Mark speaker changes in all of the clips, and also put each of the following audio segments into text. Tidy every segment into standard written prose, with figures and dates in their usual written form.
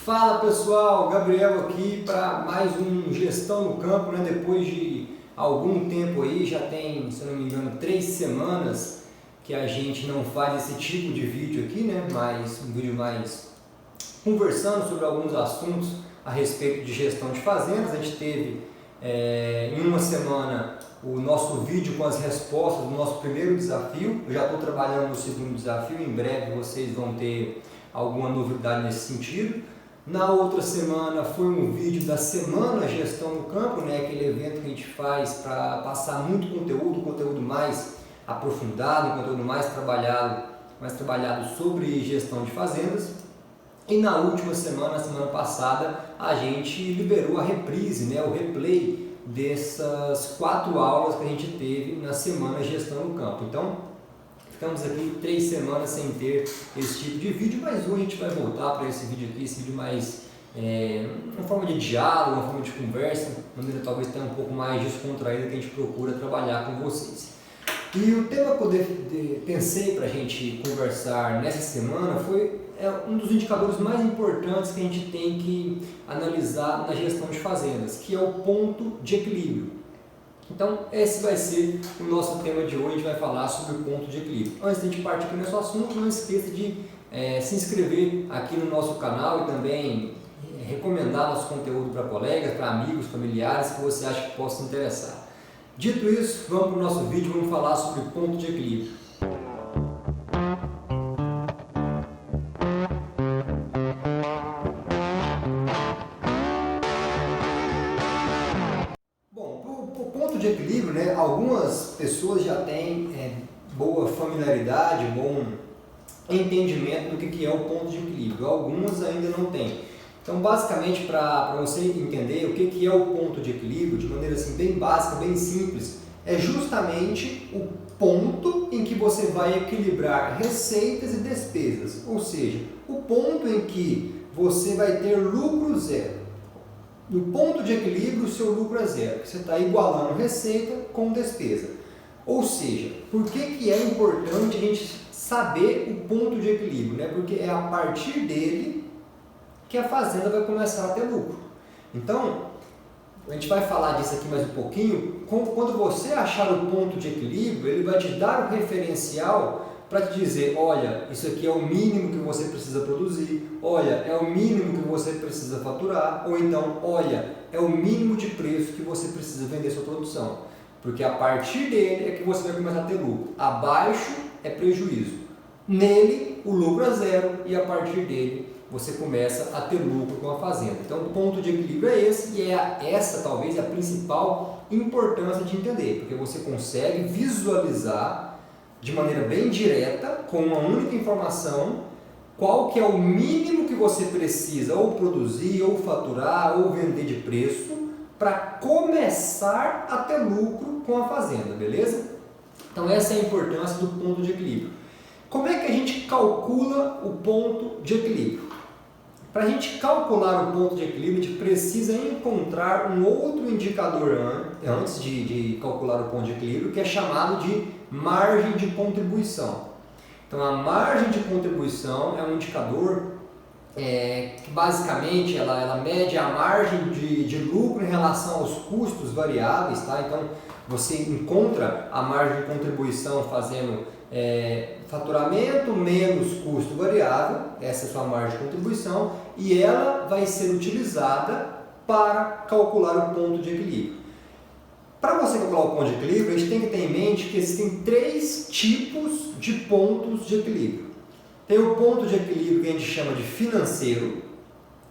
Speaker 1: Fala pessoal, Gabriel aqui para mais um Gestão no Campo, né? Depois de algum tempo aí, já tem, se eu não me engano, 3 semanas que a gente não faz esse tipo de vídeo aqui, né? Mais um vídeo mais conversando sobre alguns assuntos a respeito de gestão de fazendas. A gente teve em uma semana o nosso vídeo com as respostas do nosso primeiro desafio. Eu já estou trabalhando no segundo desafio, em breve vocês vão ter alguma novidade nesse sentido. Na outra semana foi um vídeo da Semana Gestão no Campo, né? Aquele evento que a gente faz para passar muito conteúdo mais aprofundado, conteúdo mais trabalhado sobre gestão de fazendas. E na última semana, na semana passada, a gente liberou a reprise, né? O replay dessas 4 aulas que a gente teve na Semana Gestão no Campo. Então, ficamos aqui 3 semanas sem ter esse tipo de vídeo, mas hoje a gente vai voltar para esse vídeo aqui, esse vídeo mais uma forma de diálogo, uma forma de conversa, uma maneira talvez até um pouco mais descontraída que a gente procura trabalhar com vocês. E o tema que eu pensei para a gente conversar nessa semana foi um dos indicadores mais importantes que a gente tem que analisar na gestão de fazendas, que é o ponto de equilíbrio. Então, esse vai ser o nosso tema de hoje. A gente vai falar sobre o ponto de equilíbrio. Antes de a gente partir para o nosso assunto, não esqueça de se inscrever aqui no nosso canal e também recomendar nosso conteúdo para colegas, para amigos, familiares que você acha que possa interessar. Dito isso, vamos para o nosso vídeo, vamos falar sobre o ponto de equilíbrio. De equilíbrio, né? Algumas pessoas já têm boa familiaridade, bom entendimento do que é o ponto de equilíbrio, algumas ainda não têm. Então, basicamente, para você entender o que é o ponto de equilíbrio, de maneira assim, bem básica, bem simples, é justamente o ponto em que você vai equilibrar receitas e despesas, ou seja, o ponto em que você vai ter lucro zero. No ponto de equilíbrio, o seu lucro é zero. Você está igualando receita com despesa. Ou seja, por que é importante a gente saber o ponto de equilíbrio? Né? Porque é a partir dele que a fazenda vai começar a ter lucro. Então, a gente vai falar disso aqui mais um pouquinho. Quando você achar o ponto de equilíbrio, ele vai te dar um referencial para te dizer, olha, isso aqui é o mínimo que você precisa produzir, olha, é o mínimo que você precisa faturar, ou então, olha, é o mínimo de preço que você precisa vender sua produção. Porque a partir dele é que você vai começar a ter lucro. Abaixo é prejuízo. Nele, o lucro é zero e a partir dele você começa a ter lucro com a fazenda. Então, o ponto de equilíbrio é esse e essa talvez a principal importância de entender, porque você consegue visualizar de maneira bem direta, com uma única informação, qual que é o mínimo que você precisa ou produzir, ou faturar, ou vender de preço, para começar a ter lucro com a fazenda, beleza? Então essa é a importância do ponto de equilíbrio. Como é que a gente calcula o ponto de equilíbrio? Para a gente calcular o ponto de equilíbrio, a gente precisa encontrar um outro indicador antes de calcular o ponto de equilíbrio, que é chamado de margem de contribuição. Então, a margem de contribuição é um indicador que basicamente ela mede a margem de lucro em relação aos custos variáveis. Tá? Então, você encontra a margem de contribuição fazendo faturamento menos custo variável, essa é a sua margem de contribuição, e ela vai ser utilizada para calcular o ponto de equilíbrio. Para você calcular o ponto de equilíbrio, a gente tem que ter em mente que existem 3 tipos de pontos de equilíbrio. Tem o ponto de equilíbrio que a gente chama de financeiro,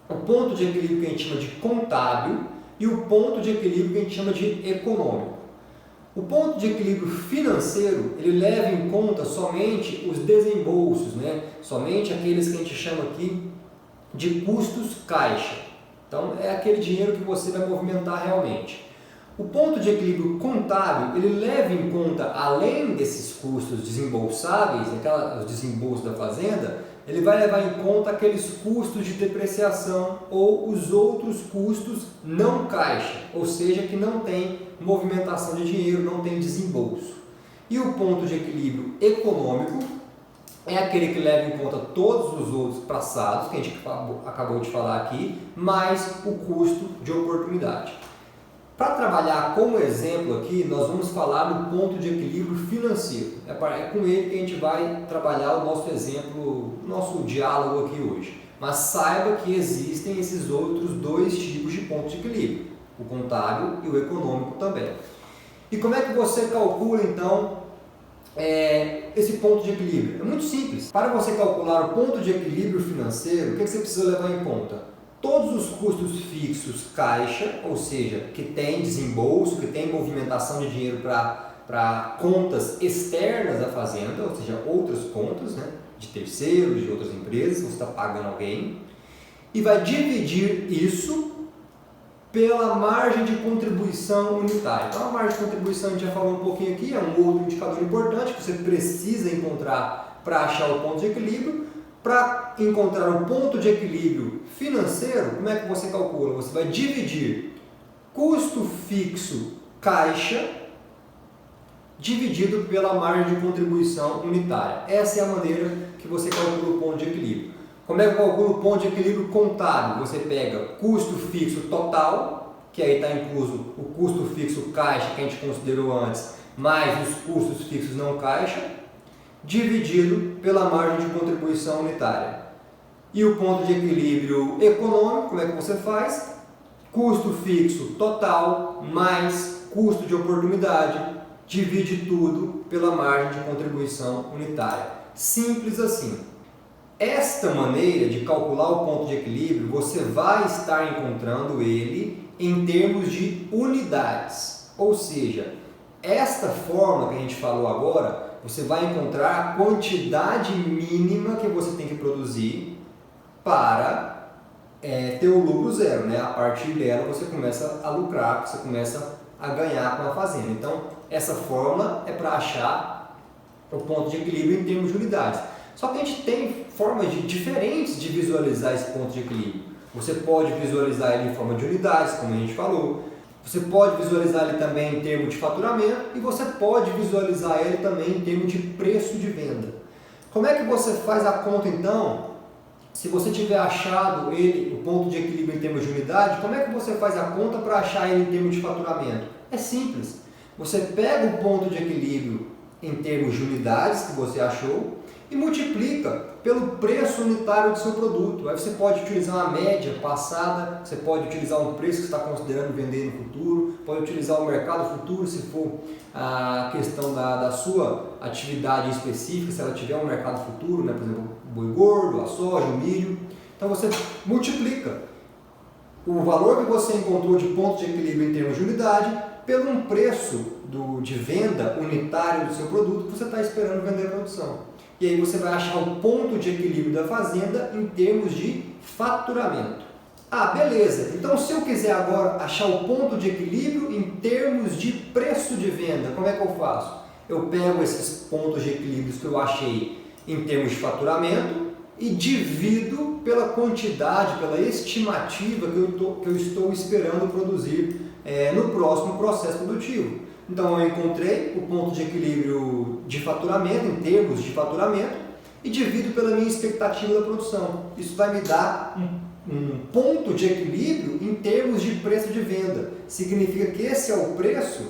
Speaker 1: o ponto de equilíbrio que a gente chama de contábil e o ponto de equilíbrio que a gente chama de econômico. O ponto de equilíbrio financeiro, ele leva em conta somente os desembolsos, né? Somente aqueles que a gente chama aqui de custos caixa. Então, é aquele dinheiro que você vai movimentar realmente. O ponto de equilíbrio contábil, ele leva em conta, além desses custos desembolsáveis, os desembolsos da fazenda, ele vai levar em conta aqueles custos de depreciação ou os outros custos não caixa, ou seja, que não tem movimentação de dinheiro, não tem desembolso. E o ponto de equilíbrio econômico, é aquele que leva em conta todos os outros traçados, que a gente acabou de falar aqui, mais o custo de oportunidade. Para trabalhar como exemplo aqui, nós vamos falar do ponto de equilíbrio financeiro. É com ele que a gente vai trabalhar o nosso exemplo, o nosso diálogo aqui hoje. Mas saiba que existem esses outros dois tipos de ponto de equilíbrio, o contábil e o econômico também. E como é que você calcula então esse ponto de equilíbrio? É muito simples. Para você calcular o ponto de equilíbrio financeiro, o que você precisa levar em conta? Todos os custos fixos caixa, ou seja, que tem desembolso, que tem movimentação de dinheiro para contas externas da fazenda, ou seja, outras contas, né, de terceiros, de outras empresas, você está pagando alguém, e vai dividir isso pela margem de contribuição unitária. Então a margem de contribuição a gente já falou um pouquinho aqui, é um outro indicador importante que você precisa encontrar para achar o ponto de equilíbrio. Para encontrar o ponto de equilíbrio financeiro, como é que você calcula? Você vai dividir custo fixo caixa dividido pela margem de contribuição unitária. Essa é a maneira que você calcula o ponto de equilíbrio. Como é que calcula o ponto de equilíbrio contábil? Você pega custo fixo total, que aí está incluso o custo fixo caixa que a gente considerou antes, mais os custos fixos não caixa, dividido pela margem de contribuição unitária. E o ponto de equilíbrio econômico, como é que você faz? Custo fixo total mais custo de oportunidade, divide tudo pela margem de contribuição unitária. Simples assim. Esta maneira de calcular o ponto de equilíbrio, você vai estar encontrando ele em termos de unidades. Ou seja, esta forma que a gente falou agora, você vai encontrar a quantidade mínima que você tem que produzir para ter o lucro zero, né? A partir dela você começa a lucrar, você começa a ganhar com a fazenda. Então, essa fórmula é para achar o ponto de equilíbrio em termos de unidades. Só que a gente tem formas diferentes de visualizar esse ponto de equilíbrio. Você pode visualizar ele em forma de unidades, como a gente falou. Você pode visualizar ele também em termos de faturamento e você pode visualizar ele também em termos de preço de venda. Como é que você faz a conta então? Se você tiver achado ele, o ponto de equilíbrio em termos de unidade, como é que você faz a conta para achar ele em termos de faturamento? É simples. Você pega o ponto de equilíbrio em termos de unidades que você achou e multiplica pelo preço unitário do seu produto. Aí você pode utilizar uma média passada, você pode utilizar um preço que você está considerando vender no futuro, pode utilizar o mercado futuro se for a questão da sua atividade específica, se ela tiver um mercado futuro, né? Por exemplo, o boi gordo, a soja, o milho. Então você multiplica o valor que você encontrou de ponto de equilíbrio em termos de unidade pelo um preço de venda unitário do seu produto que você está esperando vender a produção. E aí você vai achar o ponto de equilíbrio da fazenda em termos de faturamento. Ah, beleza. Então se eu quiser agora achar o ponto de equilíbrio em termos de preço de venda, como é que eu faço? Eu pego esses pontos de equilíbrio que eu achei em termos de faturamento e divido pela quantidade, pela estimativa que eu estou esperando produzir no próximo processo produtivo. Então eu encontrei o ponto de equilíbrio de faturamento, em termos de faturamento, e divido pela minha expectativa da produção. Isso vai me dar um ponto de equilíbrio em termos de preço de venda. Significa que esse é o preço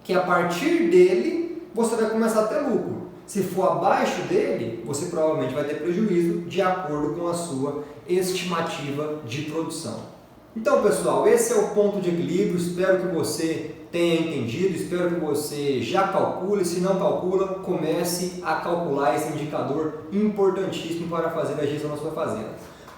Speaker 1: que a partir dele você vai começar a ter lucro. Se for abaixo dele, você provavelmente vai ter prejuízo de acordo com a sua estimativa de produção. Então, pessoal, esse é o ponto de equilíbrio. Espero que você tenha entendido, espero que você já calcule. Se não calcula, comece a calcular esse indicador importantíssimo para fazer a gestão da sua fazenda.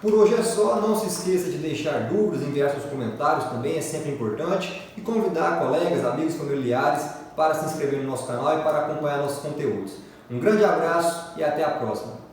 Speaker 1: Por hoje é só, não se esqueça de deixar dúvidas, enviar seus comentários também, é sempre importante, e convidar colegas, amigos, familiares para se inscrever no nosso canal e para acompanhar nossos conteúdos. Um grande abraço e até a próxima!